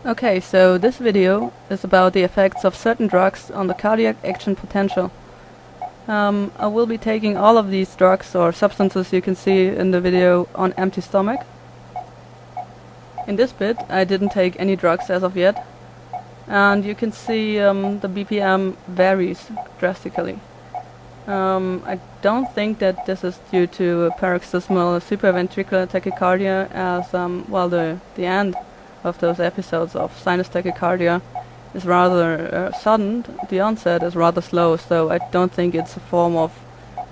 Okay, so this video is about the effects of certain drugs on the cardiac action potential. I will be taking all of these drugs or substances you can see in the video on empty stomach. In this bit I didn't take any drugs as of yet, and you can see the BPM varies drastically. I don't think that this is due to paroxysmal supraventricular tachycardia, as the end of those episodes of sinus tachycardia is rather sudden. The onset is rather slow, so I don't think it's a form of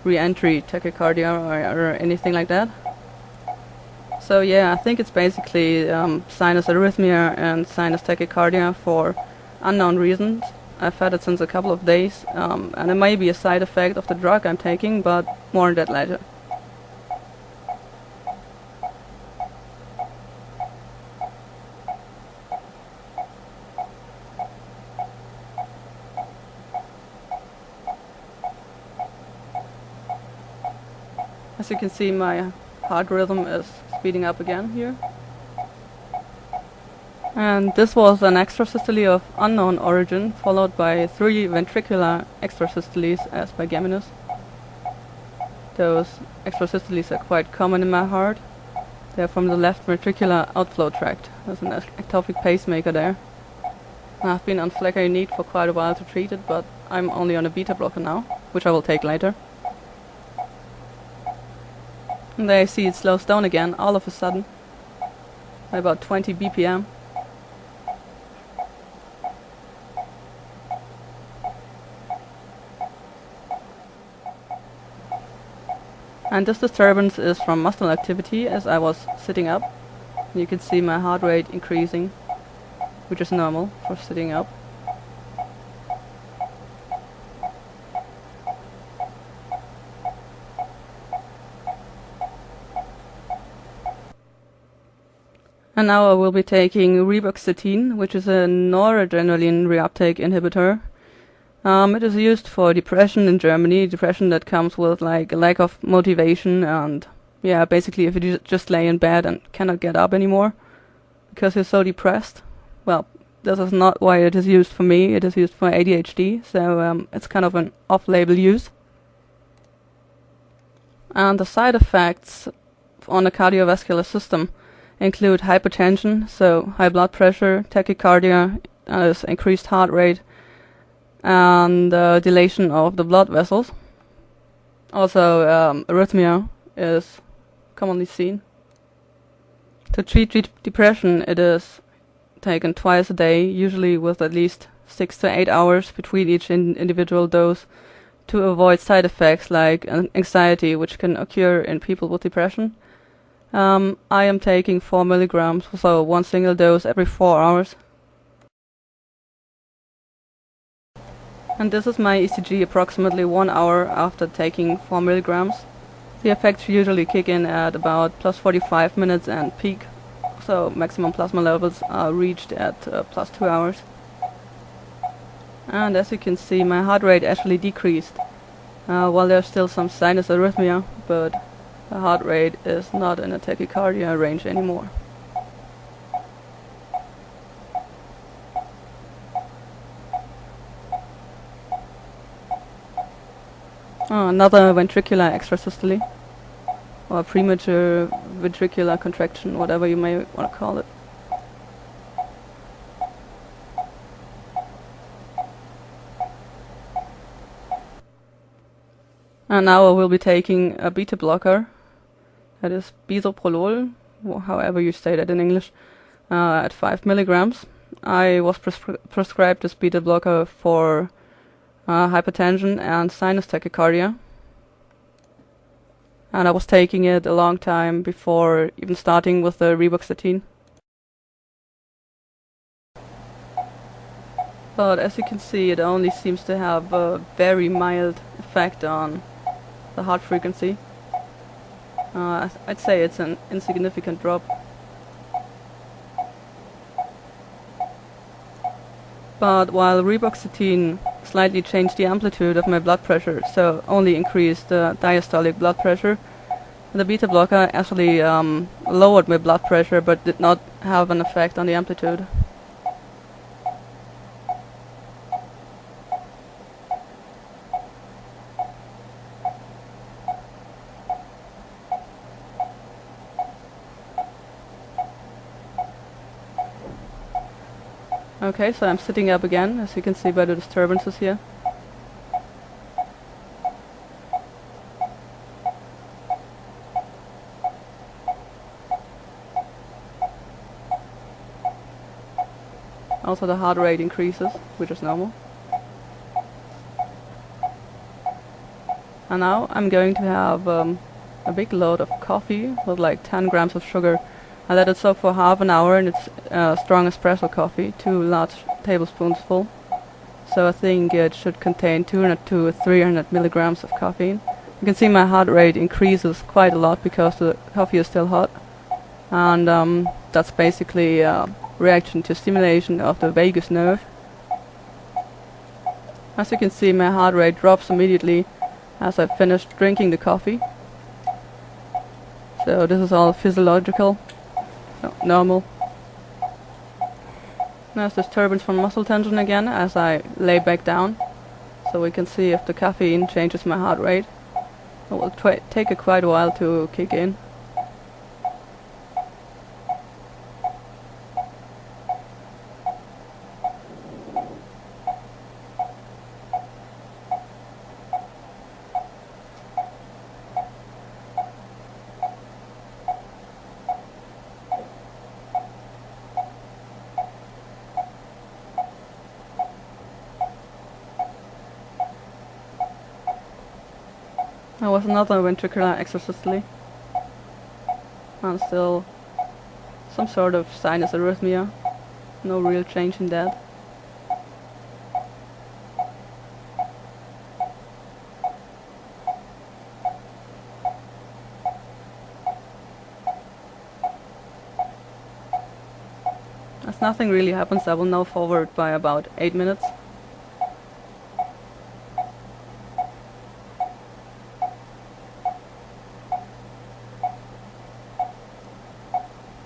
re-entry tachycardia or anything like that. So yeah, I think it's basically sinus arrhythmia and sinus tachycardia for unknown reasons. I've had it since a couple of days, and it may be a side effect of the drug I'm taking, but more on that later. As you can see, my heart rhythm is speeding up again here. And this was an extrasystole of unknown origin, followed by 3 ventricular extrasystoles as bigeminous. Those extrasystoles are quite common in my heart. They're from the left ventricular outflow tract. There's an ectopic pacemaker there. I've been on flecainide for quite a while to treat it, but I'm only on a beta blocker now, which I will take later. And there you see it slows down again all of a sudden by about 20 BPM. And this disturbance is from muscle activity, as I was sitting up. You can see my heart rate increasing, which is normal for sitting up. And now I will be taking reboxetine, which is a noradrenaline reuptake inhibitor. It is used for depression in Germany, depression that comes with like a lack of motivation, and yeah, basically if you just lay in bed and cannot get up anymore because you're so depressed. Well, this is not why it is used for me. It is used for ADHD, so it's kind of an off-label use. And the side effects on the cardiovascular system include hypertension, so high blood pressure, tachycardia, increased heart rate, and dilation of the blood vessels. Also, arrhythmia is commonly seen. To treat depression, it is taken twice a day, usually with at least 6 to 8 hours between each individual dose, to avoid side effects like anxiety, which can occur in people with depression. I am taking 4 milligrams, so 1 single dose every 4 hours. And this is my ECG approximately 1 hour after taking 4 milligrams. The effects usually kick in at about plus 45 minutes and peak, so maximum plasma levels are reached at plus 2 hours. And as you can see, my heart rate actually decreased, while there's still some sinus arrhythmia, but the heart rate is not in a tachycardia range anymore. Another ventricular extrasystole, or premature ventricular contraction, whatever you may want to call it. And now I will be taking a beta blocker, that is bisoprolol, however you say that in English, at 5 milligrams. I was prescribed this beta blocker for hypertension and sinus tachycardia, and I was taking it a long time before even starting with the reboxetine. But as you can see, it only seems to have a very mild effect on the heart frequency. I'd say it's an insignificant drop. But while reboxetine slightly changed the amplitude of my blood pressure, so only increased the diastolic blood pressure, the beta blocker actually lowered my blood pressure but did not have an effect on the amplitude. Okay, so I'm sitting up again, as you can see by the disturbances here. Also the heart rate increases, which is normal. And now I'm going to have a big load of coffee with like 10 grams of sugar. I let it soak for half an hour, and it's strong espresso coffee, 2 large tablespoons full. So I think it should contain 200 to 300 milligrams of caffeine. You can see my heart rate increases quite a lot because the coffee is still hot. And that's basically a reaction to stimulation of the vagus nerve. As you can see, my heart rate drops immediately as I finished drinking the coffee. So this is all physiological, normal. There's disturbance from muscle tension again as I lay back down, so we can see if the caffeine changes my heart rate. It will take quite a while to kick in. I was another ventricular exercise, and still some sort of sinus arrhythmia. No real change in that. As nothing really happens, I will now forward by about 8 minutes.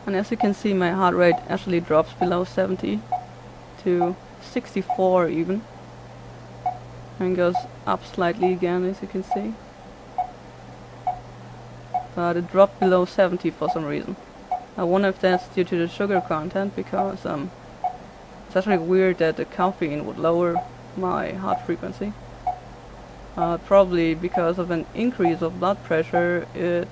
And as you can see, my heart rate actually drops below 70 to 64 even, and goes up slightly again, as you can see. But it dropped below 70 for some reason. I wonder if that's due to the sugar content, because it's actually weird that the caffeine would lower my heart frequency. Probably because of an increase of blood pressure, it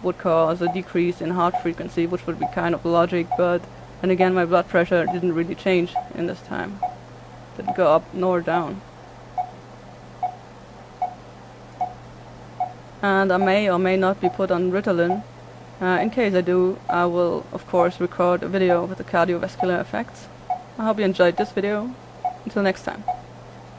would cause a decrease in heart frequency, which would be kind of logic, but then again my blood pressure didn't really change in this time. Didn't go up nor down. And I may or may not be put on Ritalin. In case I do, I will of course record a video with the cardiovascular effects. I hope you enjoyed this video. Until next time.